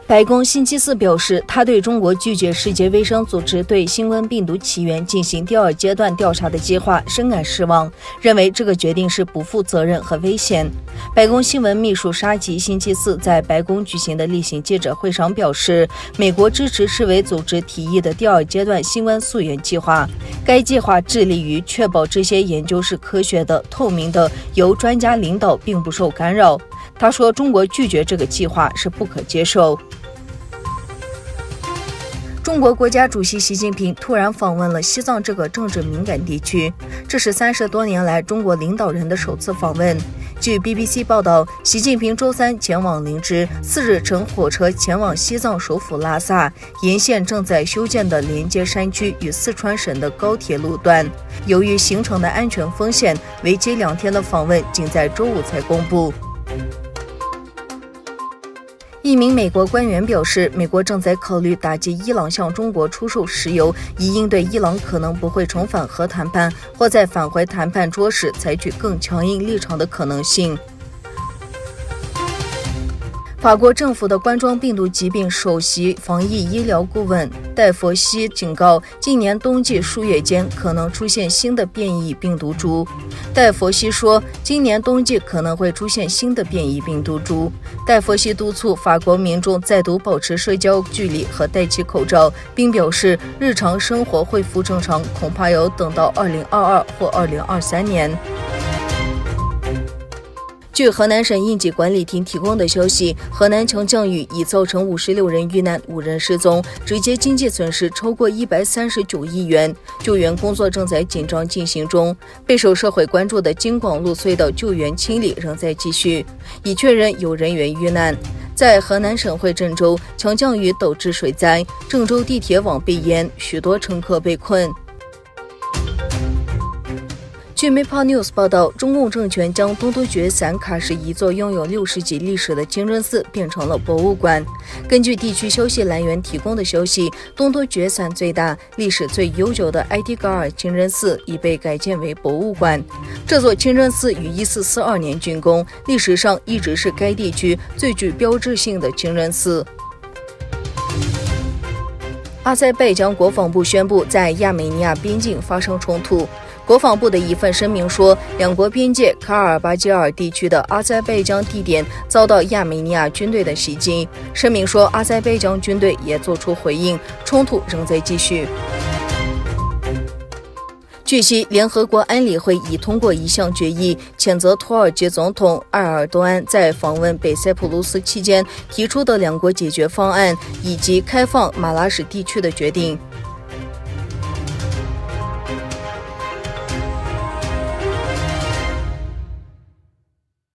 白宫星期四表示，他对中国拒绝世界卫生组织对新冠病毒起源进行第二阶段调查的计划深感失望，认为这个决定是不负责任和危险。白宫新闻秘书沙吉星期四在白宫举行的例行记者会上表示，美国支持世卫组织提议的第二阶段新冠溯源计划，该计划致力于确保这些研究是科学的、透明的，由专家领导并不受干扰。他说，中国拒绝这个计划是不可接受。中国国家主席习近平突然访问了西藏这个政治敏感地区，这是30多年来中国领导人的首次访问。据 BBC 报道，习近平周三前往林芝，4日乘火车前往西藏首府拉萨，沿线正在修建的连接山区与四川省的高铁路段。由于行程的安全风险，为期2天的访问仅在周五才公布。一名美国官员表示，美国正在考虑打击伊朗向中国出售石油，以应对伊朗可能不会重返核谈判或在返回谈判桌时采取更强硬立场的可能性。法国政府的冠状病毒疾病首席防疫医疗顾问戴佛西警告，今年冬季数月间可能出现新的变异病毒株。戴佛西说，今年冬季可能会出现新的变异病毒株。戴佛西督促法国民众再度保持社交距离和戴起口罩，并表示日常生活恢复正常恐怕要等到2022或2023年。据河南省应急管理厅提供的消息，河南强降雨已造成56人遇难，5人失踪，直接经济损失超过139亿元。救援工作正在紧张进行中，备受社会关注的京广路隧道救援清理仍在继续，已确认有人员遇难。在河南省会郑州，强降雨导致水灾，郑州地铁网被淹，许多乘客被困。据 Maple News 报道，中共政权将东突厥散喀什一座拥有6世纪历史的清真寺变成了博物馆。根据地区消息来源提供的消息，东突厥散最大、历史最悠久的埃迪嘎尔清真寺已被改建为博物馆。这座清真寺于1442年竣工，历史上一直是该地区最具标志性的清真寺。阿塞拜疆国防部宣布在亚美尼亚边境发生冲突。国防部的一份声明说，两国边界卡尔巴基尔地区的阿塞拜疆地点遭到亚美尼亚军队的袭击。声明说，阿塞拜疆军队也作出回应，冲突仍在继续。据悉，联合国安理会已通过一项决议，谴责土耳其总统埃尔多安在访问北塞浦路斯期间提出的两国解决方案以及开放马拉什地区的决定。